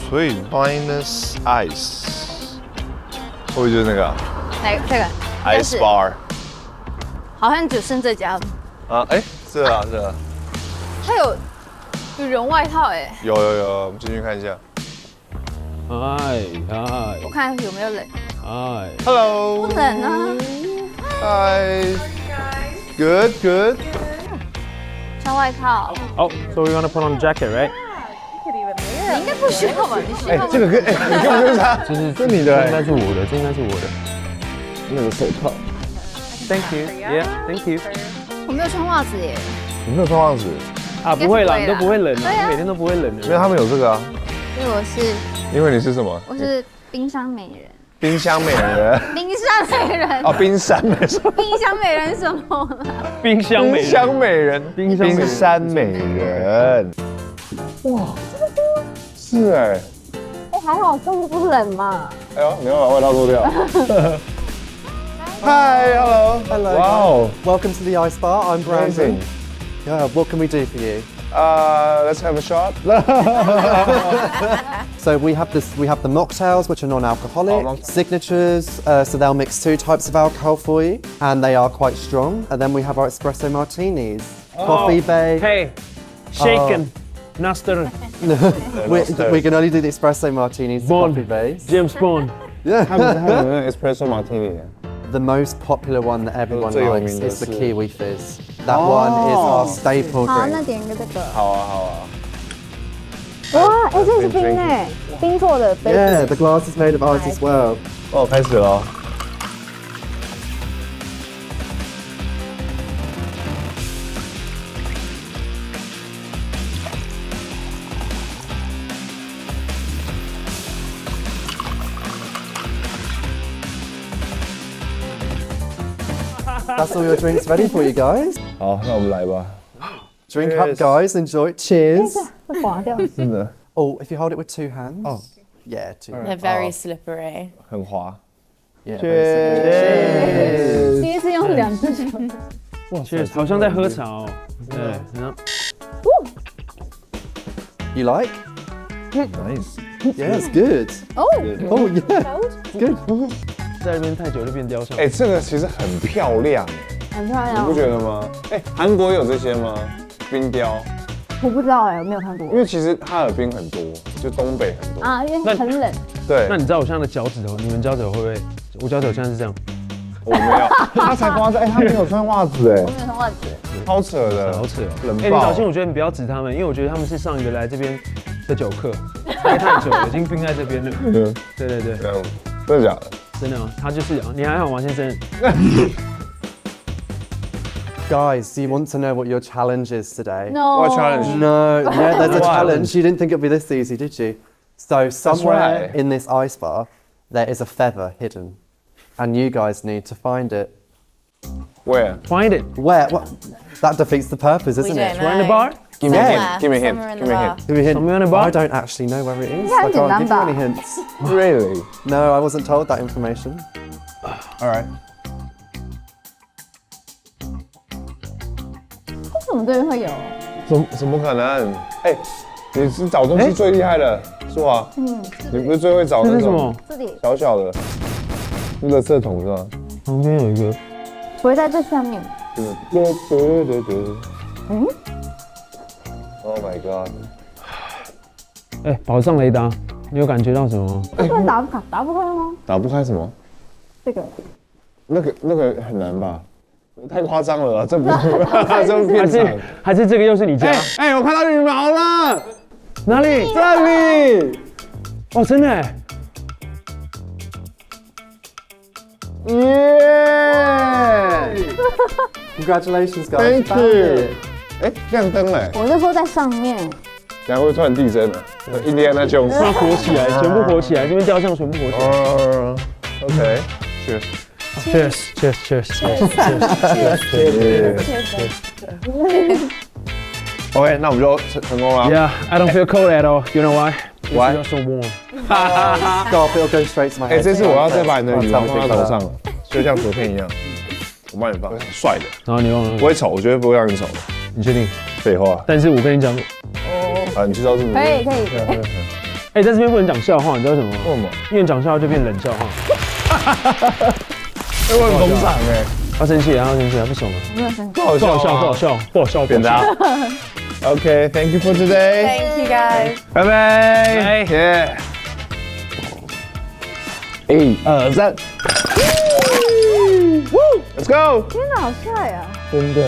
所以 minus ice， 会不会就是那个哪个这个 ice bar？ 好像只剩这家了。啊，哎，这啊这啊，它有羽绒外套哎，有，我们进去看一下。嗨我看有没有冷。嗨 Hello。不冷啊。Hi。Good。穿外套。Oh, so we want to put on a jacket, right? 你应该不需要吧？你需要吗？这个跟你根本就是他，这你的，应该是我的，这应该是我的。那个手套。Thank you. Yeah, thank you. 我没有穿袜子耶。你没有穿袜子？啊，不会啦，应该是不会啦你都不会冷啊，对啊你每天都不会冷的。因为他们有这个啊。因为因为你是什么？我是冰箱美人。冰箱美人。冰箱美人。哦，冰山美人。冰箱美人是什么？冰箱美人，冰箱美人。冰山美人。哇，是哎。哎，还好这不冷嘛。哎呦，你要把外套脱掉。Hi, hello. Hello. Wow. Welcome to the Ice Bar. I'm Brandon. Amazing. Yeah, what can we do for you? Let's have a shot. So we have the mocktails, which are non-alcoholic. Oh, Signatures, so they'll mix 2 types of alcohol for you, and they are quite strong. And then we have our espresso martinis, coffee bake. Hey, shaken, not stirred. We can only do the espresso martinis, Bond. coffee base. James Bond. 他们有那个 espresso martini。 The most popular one that everyone 最有 likes 名的 is the 是 kiwi fizz. That one is our staple 好，那 drink. 点一个这个。好啊。哇，哎，这是冰哎，冰做的杯 Yeah, 子。 the glass is made of ice as well. 哦，开始了。That's all your drinks ready for you guys. 好，那我们来吧。 Drink up, Cheers. guys. Enjoy. Cheers. 会滑掉。真的 Oh, if you hold it with 2 hands. Oh. Yeah, 2 hands. They're very slippery. 很滑。 Yeah. Cheers. 第一次用2只手。Cheers，好像在喝茶哦。对，然后 You like? Nice. Yeah, it's good. 哦， Oh, yeah. Good. 在那边太久就变雕像。哎，这个其实很漂亮，很漂亮你不。觉得吗？哎，韩国有这些吗？冰雕？我不知道哎，我没有看过因。为其实哈尔滨很多，就东北很多。啊，因为很冷。对那，你知道我现在的脚趾头，你们脚趾头会不会？我脚趾头现在是这样。我没有。他才夸张，哎，他没有穿袜子，哎我，没有穿袜子。超扯的，好扯哦！冷哎，你小心，爆。我觉得你不要指他们，因为我觉得他们是上一个来这边的酒客，待太久了，已经冰在这边了。嗯，对对对，这样，真的假的？真的吗？他就是你还好吗，先生？ Guys, do you want to know what your challenge is today? No. What challenge? No. Yeah, there's a What? challenge. You didn't think it'd be this easy, did you? So somewhere right. in this ice bar, there is a feather hidden, and you guys need to find it. Where? Find it. Where? What? That defeats the purpose, We isn't don't it? know. Right in the bar? Give me a Yeah. hint. Give me a hint. Somewhere in Give the me a bar. hint. Give me a hint. Somewhere in the bar? I don't actually know where it is. Yeah, I can't give you number. any hints. Really? No, I wasn't told that information. All right. 为什么这边会有？怎么可能？哎，你是找东西最厉害的，是吧？你不是最会找那种这是什么？这里小小的，那个色桶是吧？旁边有一个。不会在这下面。Oh my god！哎，宝藏雷达，你有感觉到什么吗？这个打不开吗？打不开什么？这个那个很难吧？太夸张了，这不是，这不片场。还是这个又是你家？哎，我看到羽毛了，哪里？这里。哦，真的哎。耶 Congratulations, guys. Thank Found you. it. 哎，亮灯嘞，我就说在上面。然后会突然地震了。印第安纳琼斯。它火起来，全部火起来，这边雕像全部火起来。哦，OK，去。 Cheers, cheers, cheers, cheers. OK，那我们就成功了。 Yeah, I don't feel cold at all. You know why? Why? It's so warm. God, it'll go straight to my 哎， head. 这次我要再把你的羽毛 I'll 放 take 在头 that. 上了，就像昨天一样。我帮你放，帅的，然后你忘了不？会丑，我绝对不会让你丑的。你确定？废话，但是我跟你讲，啊，你知道这么可以可以。哎，在这边不能讲笑话，你知道为什么吗？为什么？因为讲笑话就变冷笑话。哎，我很捧场哎，要生气啊，要生气啊，不爽了。没有生气。不好笑，不好笑，不好笑，不好笑，扁担。OK，Thank you for today， Thank you guys。拜拜，耶。1、2、3，Let's go！天哪，好帅啊！真的。